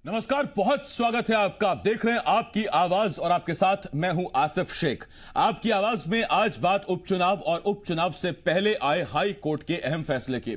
नमस्कार, बहुत स्वागत है आपका। आप देख रहे हैं आपकी आवाज और आपके साथ मैं हूं आसिफ शेख। आपकी आवाज में आज बात उपचुनाव और उपचुनाव से पहले आए हाई कोर्ट के अहम फैसले की।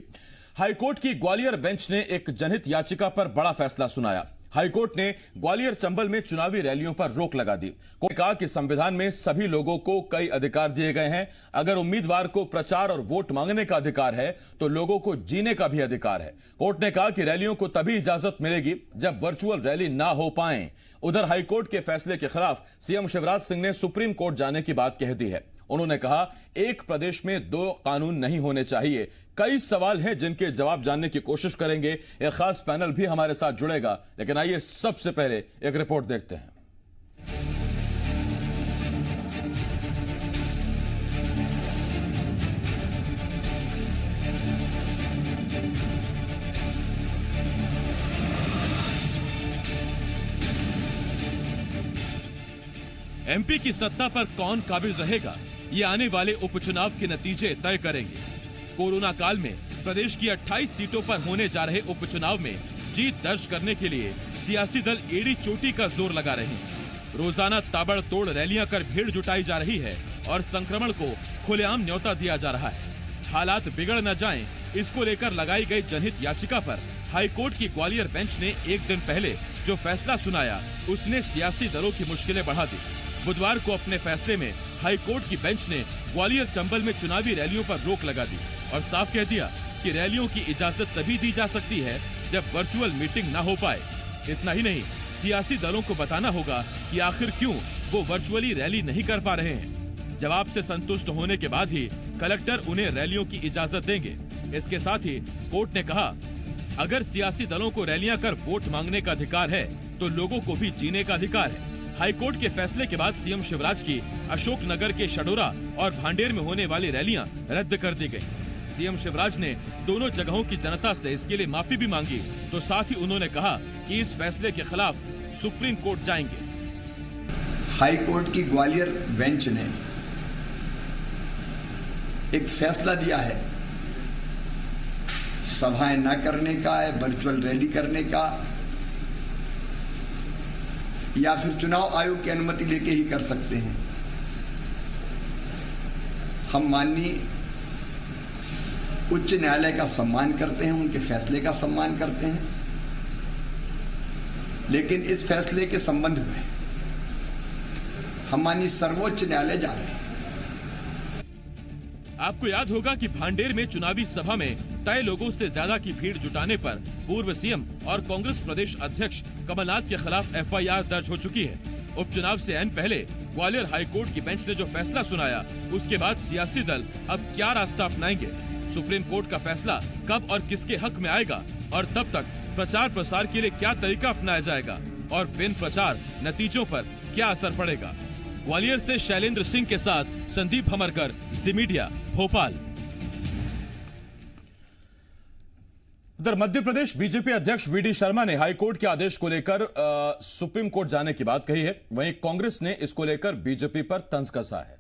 हाई कोर्ट की ग्वालियर बेंच ने एक जनहित याचिका पर बड़ा फैसला सुनाया। हाईकोर्ट ने ग्वालियर चंबल में चुनावी रैलियों पर रोक लगा दी। कोर्ट ने कहा कि संविधान में सभी लोगों को कई अधिकार दिए गए हैं। अगर उम्मीदवार को प्रचार और वोट मांगने का अधिकार है तो लोगों को जीने का भी अधिकार है। कोर्ट ने कहा कि रैलियों को तभी इजाजत मिलेगी जब वर्चुअल रैली ना हो पाए। उधर हाईकोर्ट के फैसले के खिलाफ सीएम शिवराज सिंह ने सुप्रीम कोर्ट जाने की बात कह दी है। उन्होंने कहा, एक प्रदेश में दो कानून नहीं होने चाहिए। कई सवाल हैं जिनके जवाब जानने की कोशिश करेंगे। एक खास पैनल भी हमारे साथ जुड़ेगा, लेकिन आइए सबसे पहले एक रिपोर्ट देखते हैं। एमपी की सत्ता पर कौन काबिज रहेगा, ये आने वाले उपचुनाव के नतीजे तय करेंगे। कोरोना काल में प्रदेश की 28 सीटों पर होने जा रहे उपचुनाव में जीत दर्ज करने के लिए सियासी दल एड़ी चोटी का जोर लगा रहे हैं। रोजाना ताबड़तोड़ रैलियां कर भीड़ जुटाई जा रही है और संक्रमण को खुलेआम न्योता दिया जा रहा है। हालात बिगड़ न जाएं, इसको लेकर लगाई गई जनहित याचिका पर हाईकोर्ट की ग्वालियर बेंच ने एक दिन पहले जो फैसला सुनाया, उसने सियासी दलों की मुश्किलें बढ़ा दी। बुधवार को अपने फैसले में हाईकोर्ट की बेंच ने ग्वालियर चंबल में चुनावी रैलियों पर रोक लगा दी और साफ कह दिया कि रैलियों की इजाजत तभी दी जा सकती है जब वर्चुअल मीटिंग न हो पाए। इतना ही नहीं, सियासी दलों को बताना होगा कि आखिर क्यों वो वर्चुअली रैली नहीं कर पा रहे हैं। जवाब से संतुष्ट होने के बाद ही कलेक्टर उन्हें रैलियों की इजाजत देंगे। इसके साथ ही कोर्ट ने कहा, अगर सियासी दलों को रैलियां कर वोट मांगने का अधिकार है तो लोगों को भी जीने का अधिकार है। हाईकोर्ट के फैसले के बाद सीएम शिवराज की अशोकनगर के शडोरा और भांडेर में होने वाली रैलियां रद्द कर दी गयी। सीएम शिवराज ने दोनों जगहों की जनता से इसके लिए माफी भी मांगी। तो साथ ही उन्होंने कहा कि इस फैसले के खिलाफ सुप्रीम कोर्ट जाएंगे। हाईकोर्ट की ग्वालियर बेंच ने एक फैसला दिया है, सभाएं न करने का है, वर्चुअल रैली करने का, या फिर चुनाव आयोग की अनुमति लेके ही कर सकते हैं। हम माननीय उच्च न्यायालय का सम्मान करते हैं, उनके फैसले का सम्मान करते हैं, लेकिन इस फैसले के संबंध में हम माननीय सर्वोच्च न्यायालय जा रहे हैं। आपको याद होगा कि भांडेर में चुनावी सभा में तय लोगों से ज्यादा की भीड़ जुटाने पर पूर्व सीएम और कांग्रेस प्रदेश अध्यक्ष कमलनाथ के खिलाफ एफआईआर दर्ज हो चुकी है। उपचुनाव से ऐन पहले ग्वालियर हाईकोर्ट की बेंच ने जो फैसला सुनाया, उसके बाद सियासी दल अब क्या रास्ता अपनाएंगे, सुप्रीम कोर्ट का फैसला कब और किसके हक में आएगा, और तब तक प्रचार प्रसार के लिए क्या तरीका अपनाया जाएगा और बिन प्रचार नतीजों पर क्या असर पड़ेगा। ग्वालियर से शैलेंद्र सिंह के साथ संदीप हमरकर, जी मीडिया, भोपाल। उधर मध्य प्रदेश बीजेपी अध्यक्ष वीडी शर्मा ने हाईकोर्ट के आदेश को लेकर सुप्रीम कोर्ट जाने की बात कही है। वहीं कांग्रेस ने इसको लेकर बीजेपी पर तंज कसा है।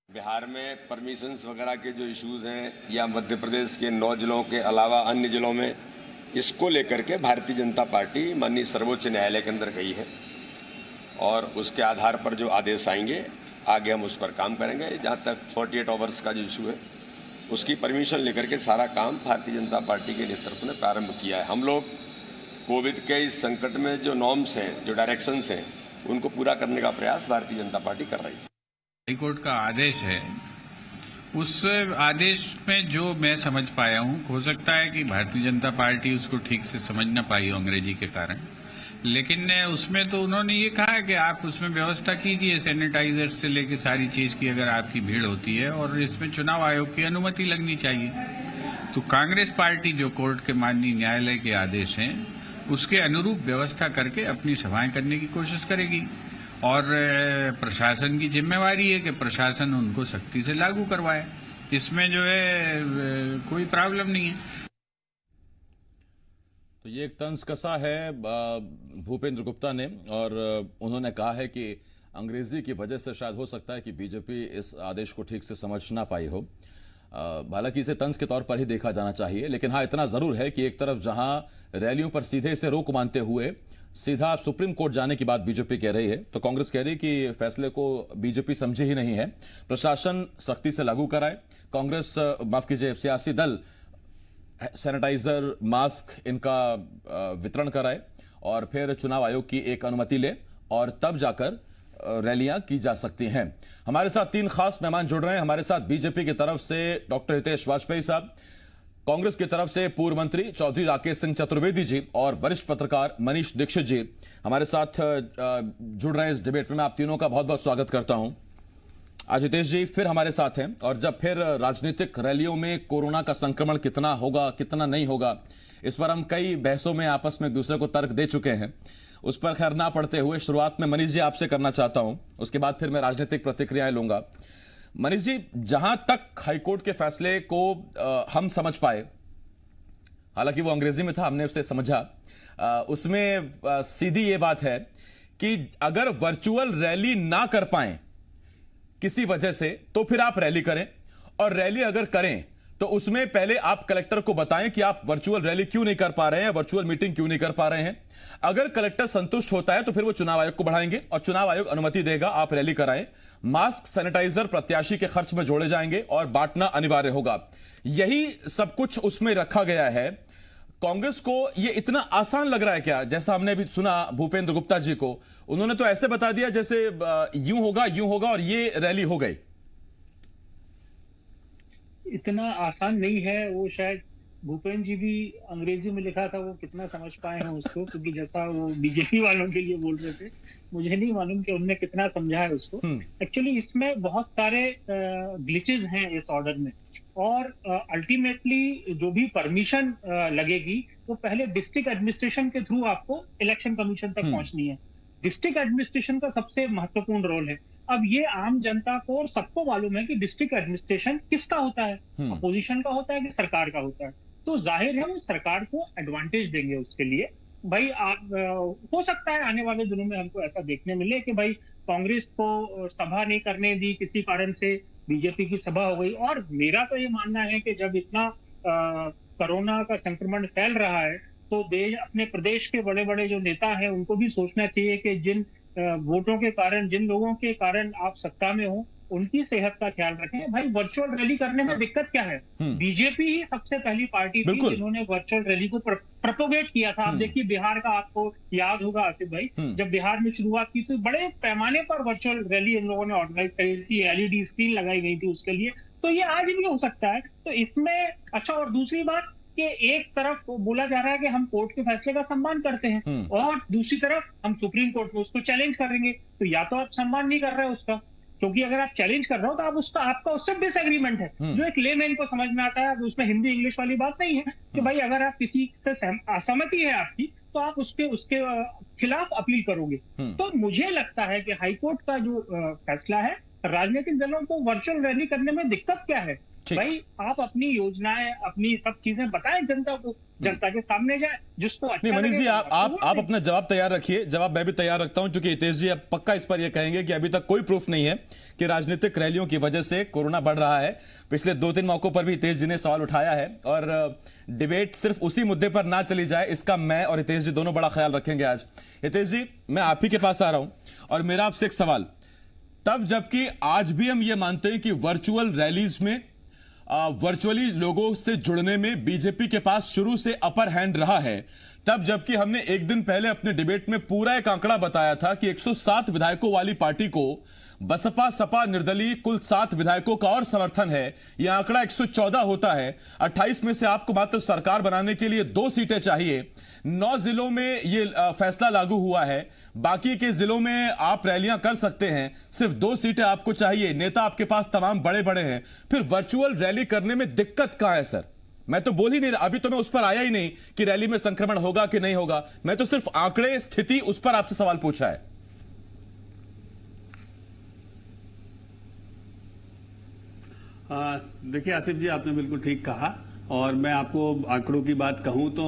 बिहार में परमिशंस वगैरह के जो इश्यूज हैं, या मध्य प्रदेश के 9 जिलों के अलावा अन्य जिलों में, इसको लेकर के भारतीय जनता पार्टी माननीय सर्वोच्च न्यायालय के अंदर गई है और उसके आधार पर जो आदेश आएंगे आगे हम उस पर काम करेंगे। जहाँ तक 48 आवर्स का जो इशू है, उसकी परमिशन लेकर के सारा काम भारतीय जनता पार्टी के नेतृत्व ने प्रारंभ किया है। हम लोग कोविड के इस संकट में जो नॉर्म्स हैं, जो डायरेक्शंस हैं, उनको पूरा करने का प्रयास भारतीय जनता पार्टी कर रही है। हाईकोर्ट का आदेश है, उस आदेश में जो मैं समझ पाया हूँ, हो सकता है कि भारतीय जनता पार्टी उसको ठीक से समझ न पाई हो अंग्रेजी के कारण, लेकिन उसमें तो उन्होंने ये कहा है कि आप उसमें व्यवस्था कीजिए सैनिटाइजर से लेके सारी चीज की, अगर आपकी भीड़ होती है, और इसमें चुनाव आयोग की अनुमति लगनी चाहिए। तो कांग्रेस पार्टी जो कोर्ट के माननीय न्यायालय के आदेश हैं, उसके अनुरूप व्यवस्था करके अपनी सभाएं करने की कोशिश करेगी, और प्रशासन की जिम्मेवारी है कि प्रशासन उनको सख्ती से लागू करवाए। इसमें जो है कोई प्रॉब्लम नहीं है। तो ये एक तंज कसा है भूपेंद्र गुप्ता ने, और उन्होंने कहा है कि अंग्रेजी की वजह से शायद हो सकता है कि बीजेपी इस आदेश को ठीक से समझ ना पाई हो। हालांकि इसे तंज के तौर पर ही देखा जाना चाहिए, लेकिन हाँ इतना जरूर है कि एक तरफ जहां रैलियों पर सीधे इसे रोक मानते हुए सीधा सुप्रीम कोर्ट जाने की बात बीजेपी कह रही है, तो कांग्रेस कह रही है कि फैसले को बीजेपी समझे ही नहीं है, प्रशासन सख्ती से लागू कराए, कांग्रेस माफ कीजिए सियासी दल सैनिटाइजर मास्क इनका वितरण कराए और फिर चुनाव आयोग की एक अनुमति ले और तब जाकर रैलियां की जा सकती हैं। हमारे साथ 3 खास मेहमान जुड़ रहे हैं। हमारे साथ बीजेपी की तरफ से डॉक्टर हितेश वाजपेयी साहब, कांग्रेस की तरफ से पूर्व मंत्री चौधरी राकेश सिंह चतुर्वेदी जी और वरिष्ठ पत्रकार मनीष दीक्षित जी हमारे साथ जुड़ रहे हैं इस डिबेट में। मैं आप तीनों का बहुत बहुत स्वागत करता हूं। आज हितेश जी फिर हमारे साथ हैं और जब फिर राजनीतिक रैलियों में कोरोना का संक्रमण कितना होगा कितना नहीं होगा, इस पर हम कई बहसों में आपस में एक दूसरे को तर्क दे चुके हैं। उस पर खैर ना पड़ते हुए शुरुआत में मनीष जी आपसे करना चाहता हूं, उसके बाद फिर मैं राजनीतिक प्रतिक्रियाएं लूंगा। मनीष जी, जहां तक हाईकोर्ट के फैसले को हम समझ पाए, हालांकि वो अंग्रेजी में था, हमने उसे समझा, उसमें सीधी ये बात है कि अगर वर्चुअल रैली ना कर पाए किसी वजह से तो फिर आप रैली करें, और रैली अगर करें तो उसमें पहले आप कलेक्टर को बताएं कि आप वर्चुअल रैली क्यों नहीं कर पा रहे हैं, वर्चुअल मीटिंग क्यों नहीं कर पा रहे हैं। अगर कलेक्टर संतुष्ट होता है तो फिर वो चुनाव आयोग को बढ़ाएंगे और चुनाव आयोग अनुमति देगा, आप रैली कराएं। मास्क सैनिटाइजर प्रत्याशी के खर्च में जोड़े जाएंगे और बांटना अनिवार्य होगा। यही सब कुछ उसमें रखा गया है। कांग्रेस को यह इतना आसान लग रहा है क्या? जैसा हमने अभी सुना भूपेंद्र गुप्ता जी को, उन्होंने तो ऐसे बता दिया जैसे यूं होगा और ये रैली हो गई। इतना आसान नहीं है। वो शायद भूपेंद्र जी भी अंग्रेजी में लिखा था, वो कितना समझ पाए हैं उसको, क्योंकि जैसा वो बीजेपी वालों के लिए बोल रहे थे, मुझे नहीं मालूम कि उन्होंने कितना समझा है उसको। एक्चुअली इसमें बहुत सारे ग्लिचेस हैं इस ऑर्डर में, और अल्टीमेटली जो भी परमिशन लगेगी वो पहले डिस्ट्रिक्ट एडमिनिस्ट्रेशन के थ्रू आपको इलेक्शन कमीशन तक पहुंचनी है। डिस्ट्रिक्ट एडमिनिस्ट्रेशन का सबसे महत्वपूर्ण रोल है। अब ये आम जनता को और सबको मालूम है कि डिस्ट्रिक्ट एडमिनिस्ट्रेशन किसका होता है, अपोजिशन का होता है कि सरकार का होता है। तो जाहिर है वो सरकार को एडवांटेज देंगे उसके लिए। भाई आप हो सकता है आने वाले दिनों में हमको ऐसा देखने मिले कि भाई कांग्रेस को सभा नहीं करने दी, किसी कारण से बीजेपी की सभा हो गई। और मेरा तो ये मानना है कि जब इतना कोरोना का संक्रमण फैल रहा है तो देश, अपने प्रदेश के बड़े बड़े जो नेता हैं उनको भी सोचना चाहिए कि जिन वोटों के कारण, जिन लोगों के कारण आप सत्ता में हो, उनकी सेहत का ख्याल रखें। भाई वर्चुअल रैली करने में दिक्कत क्या है? बीजेपी ही सबसे पहली पार्टी थी जिन्होंने वर्चुअल रैली को प्रोपोगेट किया था। आप देखिए बिहार का, आपको याद होगा आसिफ भाई, जब बिहार में शुरुआत की तो बड़े पैमाने पर वर्चुअल रैली इन लोगों ने ऑर्गेनाइज करी थी, एलईडी स्क्रीन लगाई गई थी उसके लिए। तो ये आज भी हो सकता है। तो इसमें अच्छा, और दूसरी बात कि एक तरफ बोला जा रहा है कि हम कोर्ट के फैसले का सम्मान करते हैं और दूसरी तरफ हम सुप्रीम कोर्ट में उसको चैलेंज करेंगे। तो या तो आप सम्मान नहीं कर रहे हो उसका, क्योंकि अगर आप चैलेंज कर रहे हो तो आप उसका, आपका उससे डिसएग्रीमेंट है, जो एक लेमैन को समझ में आता है। उसमें हिंदी इंग्लिश वाली बात नहीं है कि भाई अगर आप किसी से असहमति है आपकी तो आप उसके खिलाफ अपील करोगे। तो मुझे लगता है कि हाईकोर्ट का जो फैसला है, राजनीतिक दलों को वर्चुअल रैली करने में दिक्कत क्या है? भाई आप अपनी योजनाएं, अपनी सब चीजें बताएं जनता को, जनता के सामने जाए, जिसको अच्छा नहीं। मनीष जी आप अपना जवाब तैयार रखिए। जवाब मैं भी तैयार रखता हूं, क्योंकि हितेश जी अब पक्का इस पर यह कहेंगे कि अभी तक कोई प्रूफ नहीं है कि राजनीतिक रैलियों की वजह से कोरोना बढ़ रहा है। पिछले 2-3 मौकों पर भी हितेश जी ने सवाल उठाया है, और डिबेट सिर्फ उसी मुद्दे पर ना चली जाए, इसका मैं और हितेश जी दोनों बड़ा ख्याल रखेंगे आज। हितेश जी, मैं आप ही के पास आ रहा हूं और मेरा आपसे एक सवाल, तब जबकि आज भी हम ये मानते हैं कि वर्चुअल रैलीज में, वर्चुअली लोगों से जुड़ने में बीजेपी के पास शुरू से अपर हैंड रहा है, तब जबकि हमने एक दिन पहले अपने डिबेट में पूरा एक आंकड़ा बताया था कि 107 विधायकों वाली पार्टी को बसपा सपा निर्दलीय कुल 7 विधायकों का और समर्थन है, यह आंकड़ा 114 होता है। 28 में से आपको मात्र सरकार बनाने के लिए 2 सीटें चाहिए। 9 जिलों में यह फैसला लागू हुआ है, बाकी के जिलों में आप रैलियां कर सकते हैं, सिर्फ 2 सीटें आपको चाहिए, नेता आपके पास तमाम बड़े बड़े हैं, फिर वर्चुअल रैली करने में दिक्कत कहां है सर? मैं तो बोल ही नहीं रहा, अभी तो मैं उस पर आया ही नहीं कि रैली में संक्रमण होगा कि नहीं होगा, मैं तो सिर्फ आंकड़े, स्थिति, उस पर आपसे सवाल पूछा है। देखिए आसिफ जी, आपने बिल्कुल ठीक कहा। और मैं आपको आंकड़ों की बात कहूं तो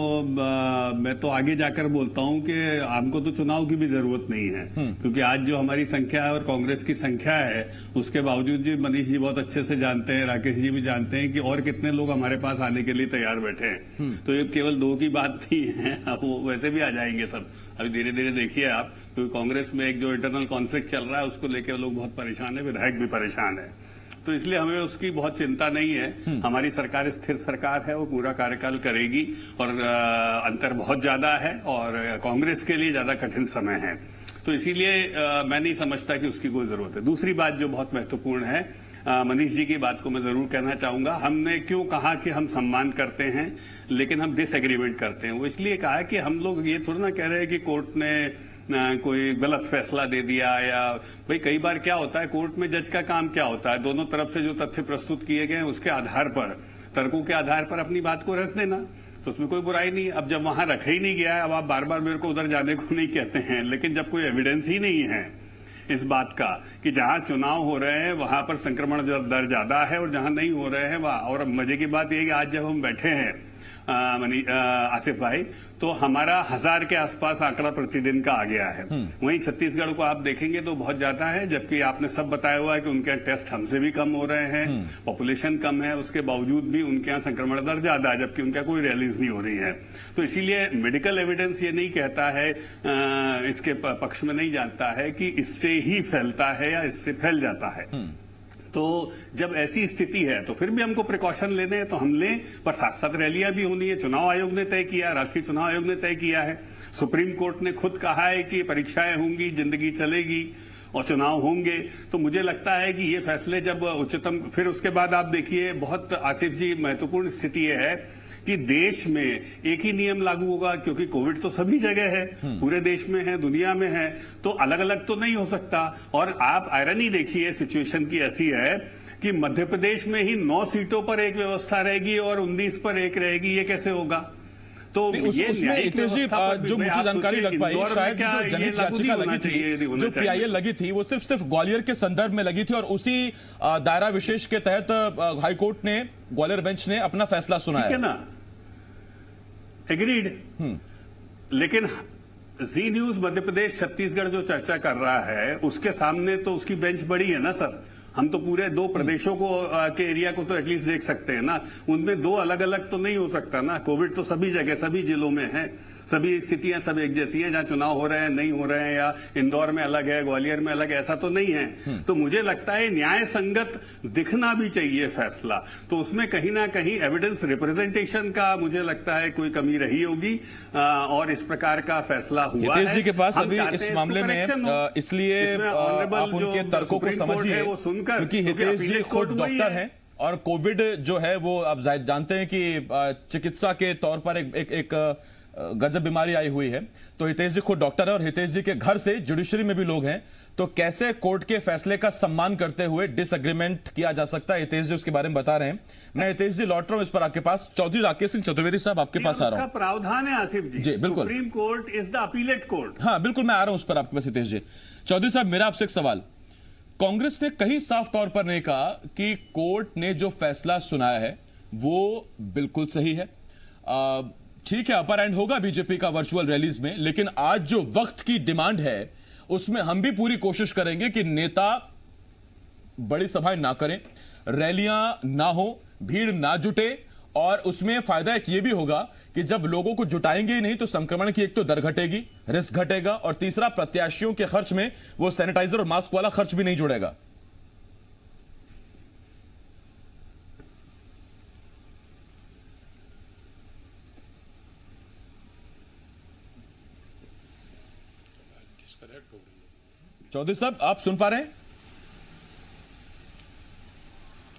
मैं तो आगे जाकर बोलता हूं कि हमको तो चुनाव की भी जरूरत नहीं है, क्योंकि आज जो हमारी संख्या है और कांग्रेस की संख्या है, उसके बावजूद जी मनीष जी बहुत अच्छे से जानते हैं, राकेश जी भी जानते हैं कि और कितने लोग हमारे पास आने के लिए तैयार बैठे हैं। तो ये केवल 2 की बात नहीं है, वो वैसे भी आ जाएंगे सब। अभी धीरे धीरे देखिए आप, क्योंकि कांग्रेस में एक जो इंटरनल कॉन्फ्लिक्ट चल रहा है उसको लेकर लोग बहुत परेशान है, विधायक भी परेशान है। तो इसलिए हमें उसकी बहुत चिंता नहीं है। हमारी सरकार स्थिर सरकार है, वो पूरा कार्यकाल करेगी और अंतर बहुत ज्यादा है और कांग्रेस के लिए ज्यादा कठिन समय है। तो इसीलिए मैं नहीं समझता कि उसकी कोई जरूरत है। दूसरी बात जो बहुत महत्वपूर्ण है, मनीष जी की बात को मैं जरूर कहना चाहूंगा। हमने क्यों कहा कि हम सम्मान करते हैं लेकिन हम डिसएग्रीमेंट करते हैं, वो इसलिए कहा कि हम लोग ये थोड़ा ना कह रहे हैं कि कोर्ट ने कोई गलत फैसला दे दिया, या भाई कई बार क्या होता है कोर्ट में जज का काम क्या होता है, दोनों तरफ से जो तथ्य प्रस्तुत किए गए उसके आधार पर, तर्कों के आधार पर अपनी बात को रख देना, तो उसमें कोई बुराई नहीं। अब जब वहां रखा ही नहीं गया है, अब आप बार बार मेरे को उधर जाने को नहीं कहते हैं, लेकिन जब कोई एविडेंस ही नहीं है इस बात का कि जहां चुनाव हो रहे हैं वहां पर संक्रमण दर ज्यादा है और जहां नहीं हो रहे हैं वहां, और मजे की बात यह कि आज जब हम बैठे हैं आसिफ भाई, तो हमारा 1000 के आसपास आंकड़ा प्रतिदिन का आ गया है। वहीं छत्तीसगढ़ को आप देखेंगे तो बहुत ज्यादा है, जबकि आपने सब बताया हुआ है कि उनके यहाँ टेस्ट हमसे भी कम हो रहे हैं, पॉपुलेशन कम है, उसके बावजूद भी उनके यहाँ संक्रमण दर ज्यादा है, जबकि उनका कोई रैलीज नहीं हो रही है। तो इसीलिए मेडिकल एविडेंस ये नहीं कहता है, इसके पक्ष में नहीं जानता है कि इससे ही फैलता है या इससे फैल जाता है। तो जब ऐसी स्थिति है तो फिर भी हमको प्रिकॉशन लेने हैं तो हम लें, पर साथ साथ रैलियां भी होनी है। चुनाव आयोग ने तय किया, राष्ट्रीय चुनाव आयोग ने तय किया है, सुप्रीम कोर्ट ने खुद कहा है कि परीक्षाएं होंगी, जिंदगी चलेगी और चुनाव होंगे। तो मुझे लगता है कि ये फैसले जब उच्चतम, फिर उसके बाद आप देखिए बहुत आसिफ जी महत्वपूर्ण स्थिति ये है कि देश में एक ही नियम लागू होगा, क्योंकि कोविड तो सभी जगह है, पूरे देश में है, दुनिया में है, तो अलग अलग तो नहीं हो सकता। और आप आयरनी देखिए, सिचुएशन की ऐसी है कि मध्य प्रदेश में ही 9 सीटों पर एक व्यवस्था रहेगी और 19 पर एक रहेगी, ये कैसे होगा? तो उसमें हितेश जी जो मुझे जानकारी लग पाई, शायद जो जनहित याचिका लगी थी, जो PIL लगी थी, वो सिर्फ ग्वालियर के संदर्भ में लगी थी और उसी दायरा विशेष के तहत हाईकोर्ट ने, ग्वालियर बेंच ने अपना फैसला सुनाया है ना। एग्रीड। लेकिन जी न्यूज मध्य प्रदेश छत्तीसगढ़ जो चर्चा कर रहा है उसके सामने तो उसकी बेंच बड़ी है ना सर। हम तो पूरे 2 प्रदेशों को के एरिया को तो एटलीस्ट देख सकते हैं ना, उनमें 2 अलग अलग तो नहीं हो सकता ना। कोविड तो सभी जगह सभी जिलों में है, सभी स्थितियां सब एक जैसी हैं, जहां चुनाव हो रहे हैं नहीं हो रहे हैं, या इंदौर में अलग है, ग्वालियर में अलग है, ऐसा तो नहीं है। तो मुझे लगता है न्याय संगत दिखना भी चाहिए फैसला, तो उसमें कहीं ना कहीं एविडेंस रिप्रेजेंटेशन का मुझे लगता है कोई कमी रही होगी और इस प्रकार का फैसला हुआ है। हितेश जी के पास अभी इस मामले में इसलिए आप उनके तर्कों को समझिए, क्योंकि हितेश जी खुद डॉक्टर हैं और कोविड जो है वो आप जानते हैं कि चिकित्सा के तौर पर एक गजब बीमारी आई हुई है। तो हितेश जी खुद डॉक्टर है और हितेश जी के घर से जुडिशरी में भी लोग हैं, तो कैसे कोर्ट के फैसले का सम्मान करते हुए डिसएग्रीमेंट किया जा सकता है, हितेश जी उसके बारे में बता रहे हैं। मैं हितेश जी लौट रहा हूं इस पर आपके पास। चौधरी राकेश सिंह चतुर्वेदी साहब आपके पास आ रहा हूं। प्रावधान है आसिफ जी, बिल्कुल। Supreme court is the appellate court. हाँ बिल्कुल, मैं आ रहा हूं उस पर आपके पास हितेश जी। चौधरी साहब मेरा आपसे एक सवाल, कांग्रेस ने कहीं साफ तौर पर नहीं कहा कि कोर्ट ने जो फैसला सुनाया है वो बिल्कुल सही है। ठीक है, अपर एंड होगा बीजेपी का वर्चुअल रैलीज में, लेकिन आज जो वक्त की डिमांड है उसमें हम भी पूरी कोशिश करेंगे कि नेता बड़ी सभाएं ना करें, रैलियां ना हो, भीड़ ना जुटे, और उसमें फायदा एक ये भी होगा कि जब लोगों को जुटाएंगे ही नहीं तो संक्रमण की एक तो दर घटेगी, रिस्क घटेगा, और तीसरा प्रत्याशियों के खर्च में वो सैनिटाइजर और मास्क वाला खर्च भी नहीं जुड़ेगा। चौधरी साहब आप सुन पा रहे हैं?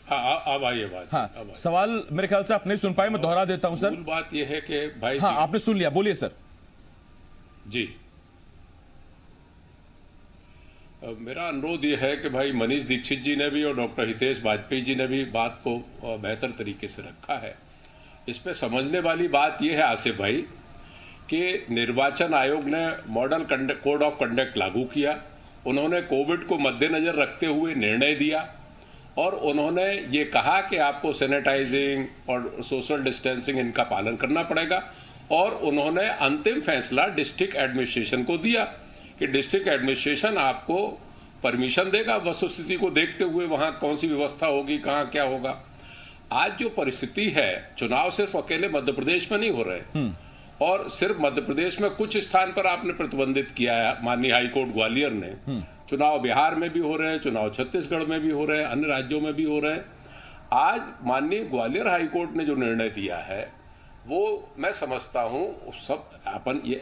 हाँ, अब आई बात। हाँ, सवाल मेरे ख्याल से आप नहीं सुन पाए, मैं दोहरा देता हूं सर। मूल बात यह है कि भाई, हाँ आपने सुन लिया, बोलिए सर। जी, मेरा अनुरोध यह है कि भाई मनीष दीक्षित जी ने भी और डॉक्टर हितेश वाजपेयी जी ने भी बात को बेहतर तरीके से रखा है। इस पे समझने वाली बात यह है आसिफ भाई कि निर्वाचन आयोग ने मॉडल कोड ऑफ कंडक्ट लागू किया, उन्होंने कोविड को मद्देनजर रखते हुए निर्णय दिया और उन्होंने ये कहा कि आपको सैनिटाइजिंग और सोशल डिस्टेंसिंग इनका पालन करना पड़ेगा। और उन्होंने अंतिम फैसला डिस्ट्रिक्ट एडमिनिस्ट्रेशन को दिया कि डिस्ट्रिक्ट एडमिनिस्ट्रेशन आपको परमिशन देगा वस्तुस्थिति को देखते हुए वहां कौन सी व्यवस्था होगी, कहां क्या होगा। आज जो परिस्थिति है, चुनाव सिर्फ अकेले मध्य प्रदेश में नहीं हो रहे और सिर्फ मध्य प्रदेश में कुछ स्थान पर आपने प्रतिबंधित किया है। माननीय हाईकोर्ट ग्वालियर ने चुनाव बिहार में भी हो रहे हैं, चुनाव छत्तीसगढ़ में भी हो रहे हैं, अन्य राज्यों में भी हो रहे हैं। आज माननीय ग्वालियर हाईकोर्ट ने जो निर्णय दिया है वो मैं समझता हूं सब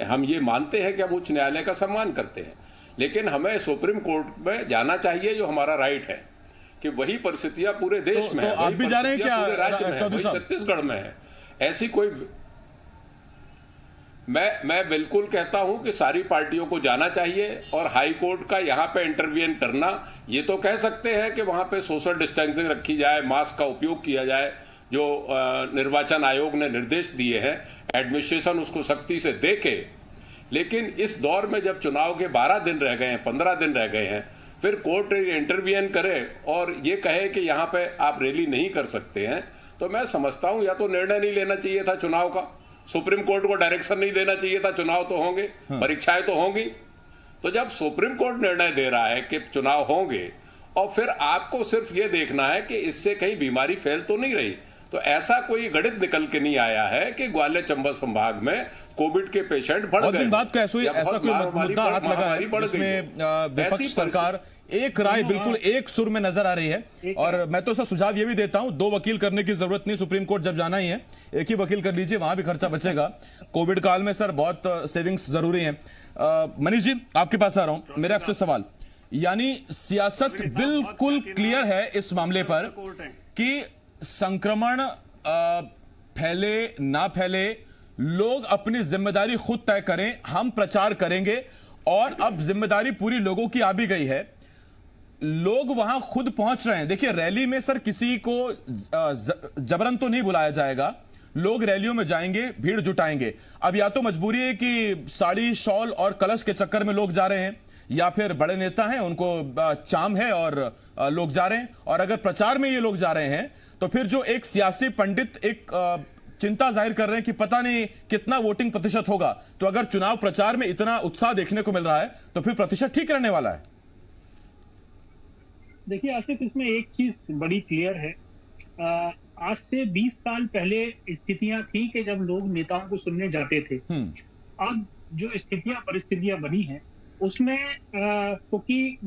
हम ये मानते हैं कि हम उच्च न्यायालय का सम्मान करते हैं, लेकिन हमें सुप्रीम कोर्ट में जाना चाहिए जो हमारा राइट है कि वही परिस्थितियां पूरे देश में तो आप भी जा रहे हैं क्या चौधरी साहब? छत्तीसगढ़ में है ऐसी कोई। मैं बिल्कुल कहता हूं कि सारी पार्टियों को जाना चाहिए और हाई कोर्ट का यहां पे इंटरवीन करना, ये तो कह सकते हैं कि वहां पे सोशल डिस्टेंसिंग रखी जाए, मास्क का उपयोग किया जाए, जो निर्वाचन आयोग ने निर्देश दिए हैं, एडमिनिस्ट्रेशन उसको सख्ती से देखे। लेकिन इस दौर में जब चुनाव के 12 दिन रह गए हैं, 15 दिन रह गए हैं, फिर कोर्ट इंटरवीन करे और ये कहे कि यहाँ पे आप रैली नहीं कर सकते हैं, तो मैं समझता हूं या तो निर्णय नहीं लेना चाहिए था चुनाव का, सुप्रीम कोर्ट को डायरेक्शन नहीं देना चाहिए था, चुनाव तो होंगे, परीक्षाएं तो होंगी। तो जब सुप्रीम कोर्ट निर्णय दे रहा है कि चुनाव होंगे और फिर आपको सिर्फ ये देखना है कि इससे कहीं बीमारी फैल तो नहीं रही, तो ऐसा कोई गणित निकल के नहीं आया है कि ग्वालियर चंबल संभाग में कोविड के पेशेंट बढ़ गए। दिन बाद कैसे हुई, ऐसा कोई मुद्दा हाथ लगा है जिसमें विपक्ष सरकार एक राय बिल्कुल एक सुर में नजर आ रही है। और मैं तो ऐसा सुझाव ये भी देता हूं, 2 वकील करने की जरूरत नहीं, सुप्रीम कोर्ट जब जाना ही है एक ही वकील कर लीजिए, वहां भी खर्चा बचेगा। कोविड काल में सर बहुत सेविंग्स जरूरी है। मनीष जी आपके पास आ रहा हूं, मेरा आपसे सवाल, यानी सियासत बिल्कुल क्लियर है इस मामले पर कि संक्रमण फैले ना फैले, लोग अपनी जिम्मेदारी खुद तय करें, हम प्रचार करेंगे। और अब जिम्मेदारी पूरी लोगों की आ भी गई है, लोग वहां खुद पहुंच रहे हैं। देखिए रैली में सर किसी को जबरन तो नहीं बुलाया जाएगा, लोग रैलियों में जाएंगे, भीड़ जुटाएंगे। अब या तो मजबूरी है कि साड़ी शॉल और कलश के चक्कर में लोग जा रहे हैं, या फिर बड़े नेता हैं उनको चाम है और लोग जा रहे हैं। और अगर प्रचार में ये लोग जा रहे हैं तो फिर जो एक सियासी पंडित एक चिंता जाहिर कर रहे हैं कि पता नहीं कितना वोटिंग प्रतिशत होगा, तो अगर चुनाव प्रचार में इतना उत्साह देखने को मिल रहा है तो फिर प्रतिशत ठीक रहने वाला है। देखिए आसिफ, इसमें एक चीज बड़ी क्लियर है, आज से 20 साल पहले स्थितियां थी कि जब लोग नेताओं को सुनने जाते थे। अब जो परिस्थितियां बनी हैं उसमें क्योंकि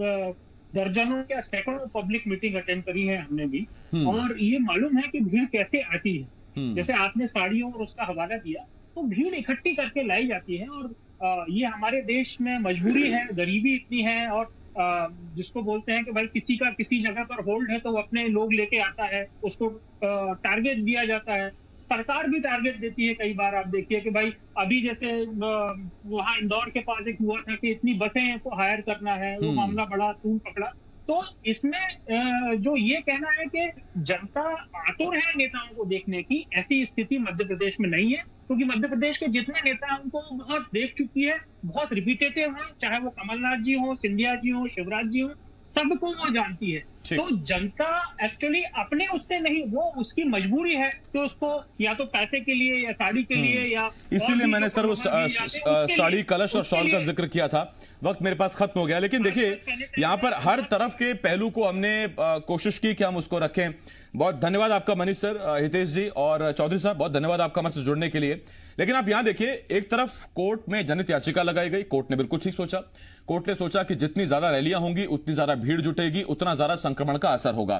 दर्जनों या सैकड़ों पब्लिक मीटिंग अटेंड करी है हमने भी, और ये मालूम है कि भीड़ कैसे आती है। जैसे आपने साड़ियों और उसका हवाला दिया, तो भीड़ इकट्ठी करके लाई जाती है। और ये हमारे देश में मजबूरी है, गरीबी इतनी है, और जिसको बोलते हैं कि भाई किसी का किसी जगह पर होल्ड है तो वो अपने लोग लेके आता है, उसको टारगेट दिया जाता है। सरकार भी टारगेट देती है कई बार। आप देखिए कि भाई अभी जैसे वहां इंदौर के पास एक हुआ था कि इतनी बसें को हायर करना है, वो मामला बड़ा तूल पकड़ा। तो इसमें जो ये कहना है कि जनता आतुर है नेताओं को देखने की, ऐसी स्थिति मध्य प्रदेश में नहीं है, क्योंकि मध्य प्रदेश के जितने नेता उनको बहुत देख चुकी है, बहुत रिपीटेटिव है, चाहे वो कमलनाथ जी हो, सिंधिया जी हो, शिवराज जी हो, सबको वो जानती है। तो जनता एक्चुअली अपने उससे नहीं, वो उसकी मजबूरी है कि उसको या तो पैसे के लिए या साड़ी के लिए या, इसीलिए मैंने सर वो साड़ी कलश और शॉल का जिक्र किया था। वक्त मेरे पास खत्म हो गया, लेकिन देखिए यहाँ पर हर तरफ के पहलू को हमने कोशिश की कि हम उसको रखें। बहुत धन्यवाद आपका मनीष सर, हितेश जी और चौधरी साहब, बहुत धन्यवाद आपका हमारे से जुड़ने के लिए। लेकिन आप यहां देखिए, एक तरफ कोर्ट में जनहित याचिका लगाई गई, कोर्ट ने बिल्कुल ठीक सोचा। कोर्ट ने सोचा कि जितनी ज्यादा रैलियां होंगी उतनी ज्यादा भीड़ जुटेगी, उतना ज्यादा संक्रमण का असर होगा,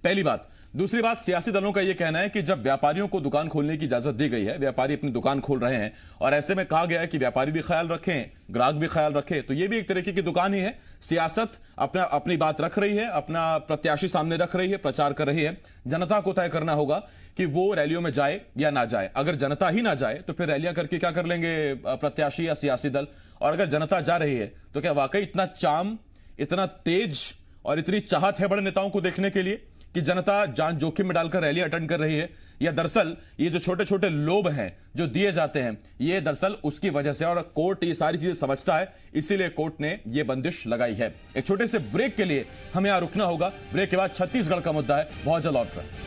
पहली बात। दूसरी बात, सियासी दलों का यह कहना है कि जब व्यापारियों को दुकान खोलने की इजाजत दी गई है, व्यापारी अपनी दुकान खोल रहे हैं और ऐसे में कहा गया है कि व्यापारी भी ख्याल रखें, ग्राहक भी ख्याल रखें, तो यह भी एक तरीके की दुकान ही है। सियासत अपनी बात रख रही है, अपना प्रत्याशी सामने रख रही है, प्रचार कर रही है। जनता को तय करना होगा कि वो रैलियों में जाए या ना जाए। अगर जनता ही ना जाए तो फिर रैलियां करके क्या कर लेंगे प्रत्याशी या सियासी दल? और अगर जनता जा रही है तो क्या वाकई इतना चाम, इतना तेज और इतनी चाहत है बड़े नेताओं को देखने के लिए कि जनता जान जोखिम में डालकर रैली अटेंड कर रही है, या दरअसल ये जो छोटे छोटे लोभ हैं जो दिए जाते हैं ये दरअसल उसकी वजह से, और कोर्ट ये सारी चीजें समझता है, इसीलिए कोर्ट ने ये बंदिश लगाई है। एक छोटे से ब्रेक के लिए हमें यहां रुकना होगा। ब्रेक के बाद छत्तीसगढ़ का मुद्दा है, बहुत जल्द लौट रहा है।